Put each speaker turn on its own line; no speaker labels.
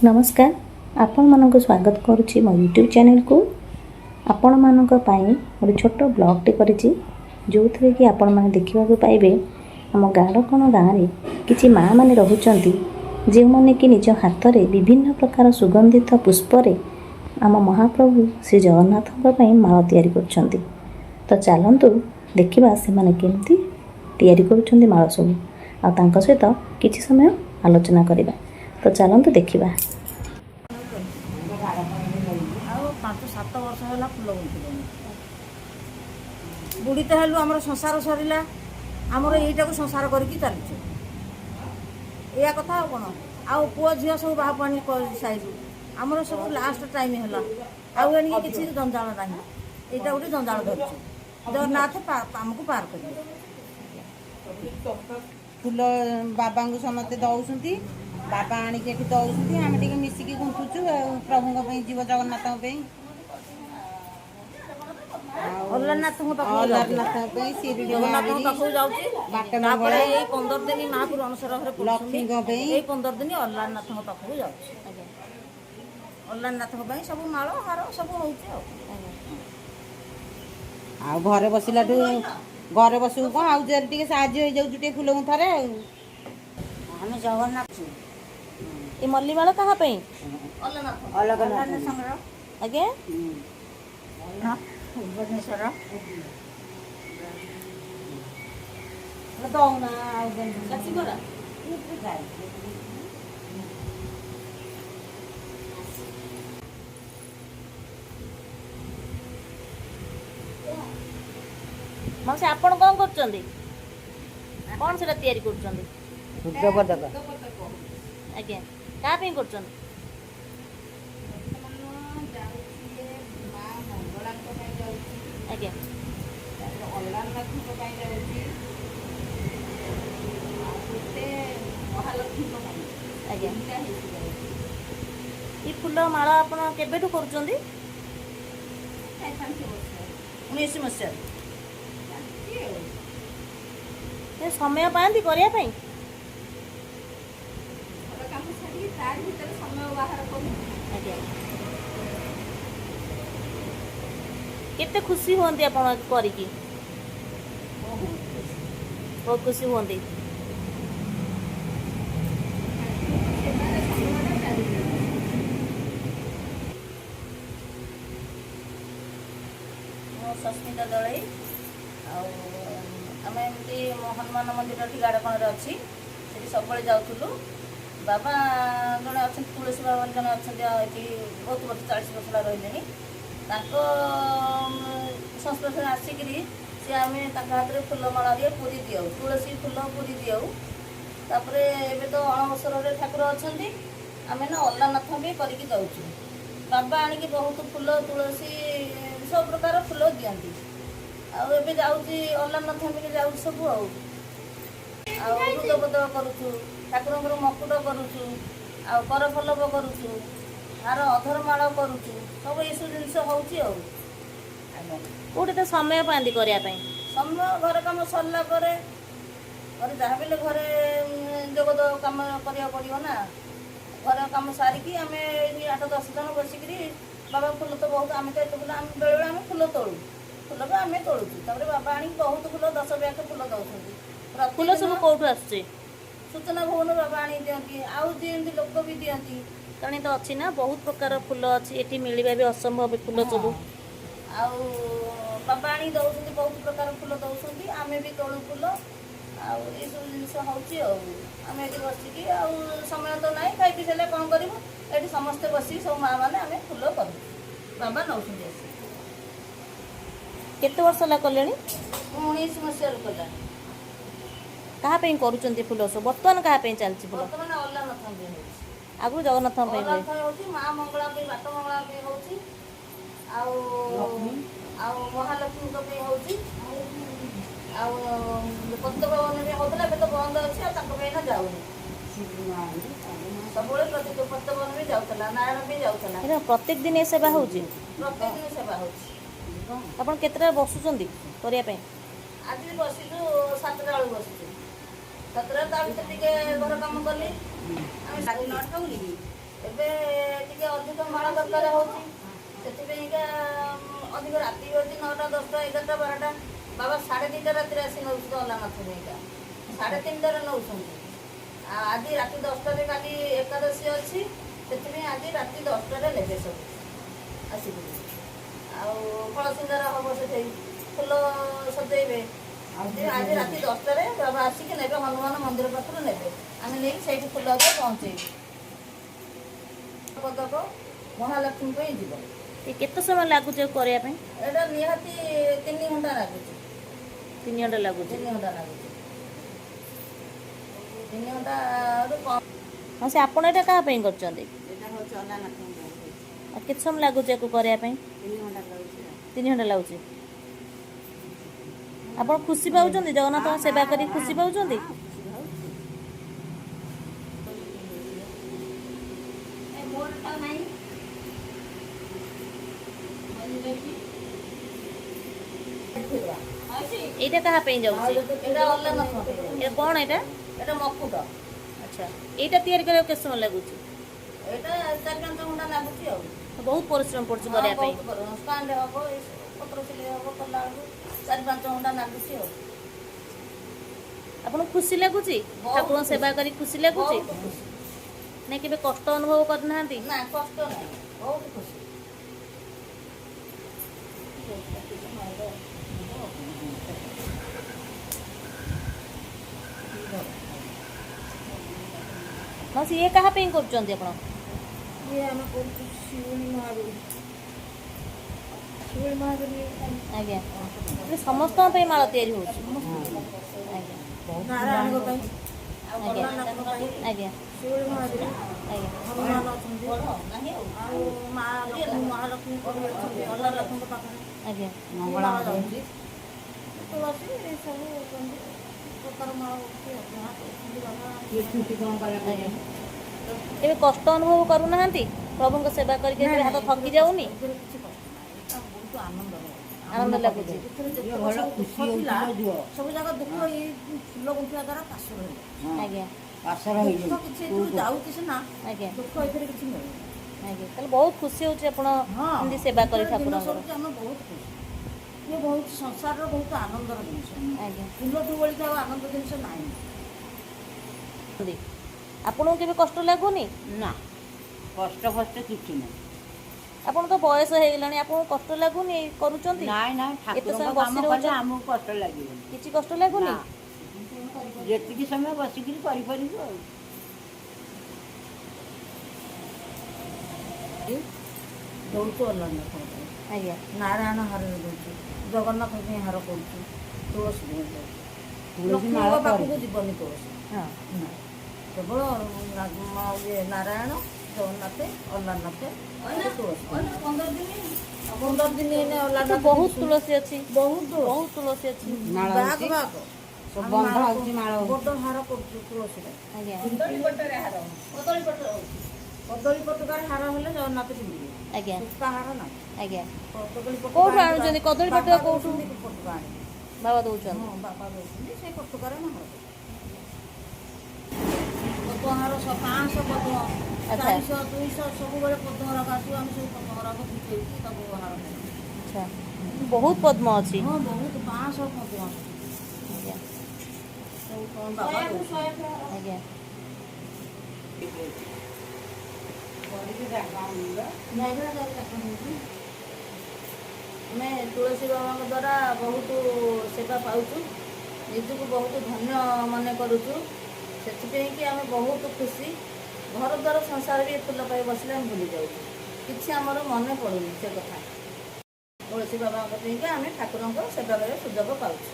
नमस्कार आपण मानक स्वागत करुच्ची मो यूट्यूब चैनल को आपण मानक पाई गोटे छोट ब्लॉग टे करिछि जो थे कि आपण माने देखिबा को पाइबे हम गाड़कण गाँव में किछि माँ माने रहुचंती जे माने कि निज हाथ रे विभिन्न प्रकार सुगंधित पुष्प रे आम महाप्रभु श्री जगन्नाथ माला तैयारी करछंती। तो चलंतु देखिबा से माने केमती तैयारी करछंती माला सब आ तांका सहित किछि समय आलोचना करिबा। तो चलंतु देखिबा।
5-7 वर्ष है फुल बुढ़ी तो हेलु आम संसार सरला आमर यहीटा को संसार करके चलुचे या कथा कौन आउ पुओ झील सब बाहा पानी साइलु आमर सब लास्ट टाइम है आगे किसी जंजाल ना यहाँ गोटे जंजाल धरु जगन्नाथ आमको पार कर
फुल बाबा को समस्ते दौरान बाबा आणिकी दौरान आम टे मिसिकी गुंथुचु प्रभु जीव जगन्नाथ
अल्लारनाथ पाखु 15 दिन महापुर अनसर
लक्ष्मी
15 दिन अल्लारनाथ पाखु जा अल्लारनाथ सब माल हार सब हो
घरे बसला घरे बसू कौन आउे टे साहय फुल गुंथारे
आम जगन्नाथ
ये मल्लीमाला कहाँ पे
आगे भुवनेश्वर
माउसी आपण कौन करछंदी कौन सेटा तैयारी करछंदी
शुद्ध पदक
आज्ञा क्या पे करछंदी आज्ञा आज्ञा ये फुल माला आपण केबेठु करछंदी 19 मसिया ये समय पाती करिया पई केते खुशी होंदी आपण करिकी बहुत खुशी होंदी सस्मिता दलई आम एमती हनुमान मंदिर टी गाड़कण अच्छी सब जाऊँ बाबा जड़े अच्छा तुलसी बाबा जड़े अच्छा बहुत वर्ष 40 वर्ष रही संस्पर्श आसिक सी आम हाथ में फुलमाला दिए पूरी दिऊ तुलसी फुल पूरी दिऊ तापर एवं तो अणवसर ठाकुर अच्छा आम ना अल्लारनाथ भी करके दौचु बाबा आणिकी बहुत फुल तुलसी सब प्रकार फुल दिखती आबे जाऊँगी अल्लारनाथ भी जाऊँ सब आदबद करुचु ठाकुर मकुट करुचु करफलभ करुचु आर अधरमाल करुचु सब ये जिनस होटे तो समय पाती करने समय घर कम सरला घर जहाँ भी घरे जगद कम करा पड़ो ना घर कम सारिकी आम 8-10 जन बसिक बाबा फुल तो बहुत आम तो एत फुल आम बेले आम फुल तोड़ू फुल भी आम तोड़ू तापर बाबा आनी बहुत फुल 10 ब्याग फुल दौरान फुल सब कौटू आस
सूचना भवन बाबा आनी दिखती आउ दिखती लोक भी दिखती
कहीं तो अच्छी ना बहुत प्रकार फुल अच्छी ये मिलवा भी असंभव फुल सब
आउ बाबा आनी दौरान बहुत प्रकार फुल दौरान आम भी तोड़ू फुल आउ ये सब जिन आम ये बसिकी समय तो ना खाई पी सारे कौन करूँ ये समस्ते बसिक सब माँ मैंने आम फुल करूँ बाबा नौ
केते वर्ष ला कले
19 मसीह कला
कहाँ करुँच फुल सब बर्तमान कहाँ चलती फुल
बर्तमान अल्लारनाथ
आगु जगन्नाथ
माँ मंगला बाट मंगला महालक्ष्मी हो पतितभवन भी होता है तो बंद अच्छे जाऊँ सब पतितभवन भी जाऊला नारायण भी जाऊला
प्रत्येक दिन ये सेवा हो
प्रत्येक दिन सेवा हो
आप केतटा बसुँच करने
आज बसीचु 7टा बेलू बसीचु 7टा ता भर घर कम कली आम 9टा ଏବେ ଟିକେ ଅଧିକ ମାଳ ଦରକାର ହେଉଛି, ସେଥିପାଇଁକା ଅଧିକ ରାତି ହେଉଛି 9ଟା 10ଟା 11ଟା 12ଟା। ବାବା 2:30 ରାତିରେ ଆସି ନେଉଛନ୍ତି ଅଲାନାଥ ପାଇଁକା, 3:30ରେ ନେଉଛନ୍ତି। ଆଉ ଆଜି ରାତି 10ଟାରେ, କାଲି ଏକାଦଶୀ ଅଛି, ସେଥିପାଇଁ ଆଜି ରାତି 10ଟାରେ ନେବେ ସବୁ ଆସିକି। ଆଉ ଫଳ ସିଙ୍ଗାର ହେବ, ସେଠି ଫୁଲ ସଜେଇବେ। ଆଜି ରାତି 10ଟାରେ ବାବା ଆସିକି ନେବେ, ହନୁମାନ ମନ୍ଦିର ପାଖରୁ ନେବେ। ଆମେ ନେଇକି ସେଇଠି ଫୁଲ ପହଞ୍ଚେଇବୁ। ପଦକ ମହାଲକ୍ଷ୍ମୀ ପାଇଁ ଯିବ।
ଏ କେତେ ସମୟ ଲାଗୁଛି କରିବା ପାଇଁ?
ଏଇଟା ନିହାତି 3 ଘଣ୍ଟା ଲାଗୁଛି।
3 ଘଣ୍ଟା ଲାଗୁଛି।
3 ଘଣ୍ଟା ଲାଗୁଛି। 3 ଘଣ୍ଟାରୁ କମ୍।
ହଁ, ସେ ଆପଣ ଏଇଟା କାହା ପାଇଁ କରିଛନ୍ତି?
ଏଇଟା ହେଉଛି ଅଲାନାଥଙ୍କ ପାଇଁ।
ଆଉ କେତେ ସମୟ ଲାଗୁଛି ୟାକୁ କରିବା ପାଇଁ?
3 ଘଣ୍ଟା ଲାଗୁଛି।
3 ଘଣ୍ଟା ଲାଗୁଛି। ଆପଣ ଖୁସି ପାଉଛନ୍ତି? ଜଗନ୍ନାଥଙ୍କ ସେବା କରି ଖୁସି ପାଉଛନ୍ତି? এইটা কাহা ପାଇଁ ଯାଉଛି?
ଏଇଟା ଅଲାନାଥ।
এটা କ'ଣ ଏଇଟା?
ଏଇଟା ମକୁଟ।
ଆଚ୍ଛା, ଏଇଟା ତିଆରି କରିବାକୁ କେତେ ସମୟ ଲାଗୁଛି?
ଏଇଟା 4-5 ଘଣ୍ଟା ଲାଗୁଛି ଆଉ।
ବହୁତ ପରିଶ୍ରମ ପଡୁଛି କରିବା ପାଇଁ।
ଷ୍ଟାଣ୍ଡ ହବ, ଏଇ ପତ୍ର ସିଲେଇ ହବ, କଲା ବେଳକୁ 4-5 ଘଣ୍ଟା ଲାଗୁଛି ଆଉ।
ଆପଣଙ୍କୁ ଖୁସି ଲାଗୁଛି? ଠାକୁରଙ୍କ ସେବା କରି ଖୁସି ଲାଗୁଛି?
ବହୁତ ଖୁସି।
ନାଇଁ କେବେ କଷ୍ଟ ଅନୁଭବ କରିନାହାନ୍ତି?
ନା, କଷ୍ଟ ନାହିଁ, ବହୁତ ଖୁସି।
ମାଉସୀ ଇଏ କାହା ପାଇଁ କରୁଛନ୍ତି ଆପଣ?
ଇଏ ଆମେ କରୁଛୁ ଶିଉଳି ମହାବୀର। ଶିଉଳି ମହାବୀର
ଆଜ୍ଞା, ଏ ସମସ୍ତଙ୍କ ପାଇଁ ମାଳ ତିଆରି ହେଉଛି? ଆଜ୍ଞା
ନାରାୟଣଙ୍କ ପାଇଁ,
ଆଜ୍ଞା
ଅଲାନାଥଙ୍କ ପାଇଁ,
ଆଜ୍ଞା
ଶିଉଳି ମହାବୀର,
ଆଜ୍ଞା
ହନୁମାନ ଅଛନ୍ତି, ଆଉ ମା ଲକ୍ଷ୍ମୀ ମହାଲକ୍ଷ୍ମୀ ଅଛନ୍ତି ଅଲାନାଥଙ୍କ ପାଖରେ।
ଆଜ୍ଞା।
ମଙ୍ଗଳା ଯାଉଛି, ତୁଳସୀ, ଏସବୁ ପ୍ରକାର ମାଳ ହେଉଛି।
ଆଜ୍ଞା। ଏବେ କଷ୍ଟ ଅନୁଭବ କରୁନାହାନ୍ତି? ପ୍ରଭୁଙ୍କ ସେବା କରିକି ଏଥିରେ ହାତ ଥକି ଯାଉନି?
ବହୁତ ଆନନ୍ଦ
ଆନନ୍ଦ ଲାଗୁଛି।
ସବୁ ଯାକ ଦୁଃଖ ଏଇ ଫୁଲ ଗୁନ୍ଥିବା ଦ୍ୱାରା ପାଶ ରହିବ।
ଆଜ୍ଞା
ଦୁଃଖ କିଛି ଏଥିରୁ ଯାଉଛି ସିନା,
ଆଜ୍ଞା
ଦୁଃଖ ଏଥିରେ କିଛି ମିଳୁନି।
ଆଜ୍ଞା, ତାହେଲେ ବହୁତ ଖୁସି ହେଉଛି ଆପଣ ଏମିତି ସେବା କରି ଠାକୁରଙ୍କର।
ଆମେ ବହୁତ ଖୁସି। ଇଏ ବହୁତ ସଂସାରର ବହୁତ ଆନନ୍ଦର ଜିନିଷ।
ଆଜ୍ଞା।
ଫୁଲଠୁ ବଳିକି ଆଉ ଆନନ୍ଦ ଜିନିଷ ନାହିଁ।
ଆପଣଙ୍କୁ କେବେ କଷ୍ଟ ଲାଗୁନି?
ନା, କଷ୍ଟ କିଛି ନାହିଁ।
ଆପଣ ତ ବୟସ ହେଇଗଲାଣି, ଆପଣଙ୍କୁ କଷ୍ଟ ଲାଗୁନି କରୁଛନ୍ତି?
ନାଇଁ ନାଇଁ,
ଏତେ ସମୟ
ଠାକୁରଙ୍କ
ବସି
କାମ କଲେ
ରହୁଛନ୍ତି,
ଆମକୁ କଷ୍ଟ ଲାଗିବନି।
କିଛି କଷ୍ଟ ଲାଗୁନି?
ନା, ଯେତିକି ସମୟ ବସିକିରି କରିପାରିବୁ ଆଉ।
ଦଉଛୁ ଅଲାନାଥ ପାଇଁ,
ଆଜ୍ଞା
ନାରାୟଣ ହାରରେ ଦଉଛୁ, ଜଗନ୍ନାଥ ପାଇଁ ହାର କରୁଛୁ, ତୁଳସୀ ପାଇଁ ଦଉଛୁ।
ତୁଳସୀ ମାଳ
ଲକ୍ଷ୍ମୀଙ୍କ ପାଖକୁ
କରିଛୁ।
ଯିବନି ତୁଳସୀ,
ହଁ
ନା, କେବଳ ଇଏ ନାରାୟଣ, ଜଗନ୍ନାଥ, ଅଲାନାଥ, ତୁଳସୀ। 15 ଦିନ ଏଇନେ
ତ
ଅଲାନାଥ
ବହୁତ ତୁଳସୀ ଅଛି,
ବହୁତ
ବହୁତ ତୁଳସୀ ଅଛି।
ମାଳ
ବାଘ
ହେଉଛି,
ବାଘ
ସବୁ
ଆମେ
ବନ୍ଧା
ମାଳ
ହେଉଛି, ମାଳ ହେଉଛି।
ବଡ଼ ହାର କରୁଛୁ ତୁଳସୀରେ।
ଆଜ୍ଞା
କଦଳୀ ପଟୁକାରେ ହାର ହେଲେ ଜଗନ୍ନାଥ ପିନ୍ଧିବେ,
ଆଜ୍ଞା
ସୂତା ହାର ନାହିଁ।
ଆଜ୍ଞା।
କଦଳୀ ପଟୁକା
କୋଉଠୁ ଆଣୁଛନ୍ତି? କଦଳୀ ପଟୁକା
ବାବା
କୋଉଠୁ?
ଦଉଛନ୍ତି, ପଟୁକା ଆଣିକି।
ବାବା ଦଉଛନ୍ତି?
ହଁ, ବାବା ଦଉଛନ୍ତି, ସେଇ ପଟୁକାରେ ଆମେ ହାର କରୁଛୁ। ପଦ୍ମହାର 500 ପଦ୍ମ,
ଆଚ୍ଛା।
400 200 ସବୁବେଳେ ପଦ୍ମରାଗ ଆସିବ, ଆମେ ସବୁ ପଦ୍ମରାଗ ଫୁଟେଇକି ତାକୁ ହାର କରୁ।
ଆଚ୍ଛା, ବହୁତ ପଦ୍ମ ଅଛି।
ହଁ, ବହୁତ 500 ପଦ୍ମ
ଆଜ୍ଞା
ସବୁ ବାବା ଦଉଛନ୍ତି।
ଆଜ୍ଞା।
ଆମେ ତୁଳସୀ ବାବାଙ୍କ ଦ୍ୱାରା ବହୁତ ସେବା ପାଉଛୁ, ନିଜକୁ ବହୁତ ଧନ୍ୟ ମନେ କରୁଛୁ। ସେଥିପାଇଁକି ଆମେ ବହୁତ ଖୁସି। ଘର ଦ୍ୱାର ସଂସାର ବି ଏ ଫୁଲ ପାଇ ବସିଲେ ଆମେ ଭୁଲି ଯାଉଛୁ, କିଛି ଆମର ମନେ ପଡ଼ୁନି ସେ କଥା। ତୁଳସୀ ବାବାଙ୍କ ପାଇଁକା ଆମେ ଠାକୁରଙ୍କ ସେବା କରିବା ସୁଯୋଗ ପାଉଛୁ।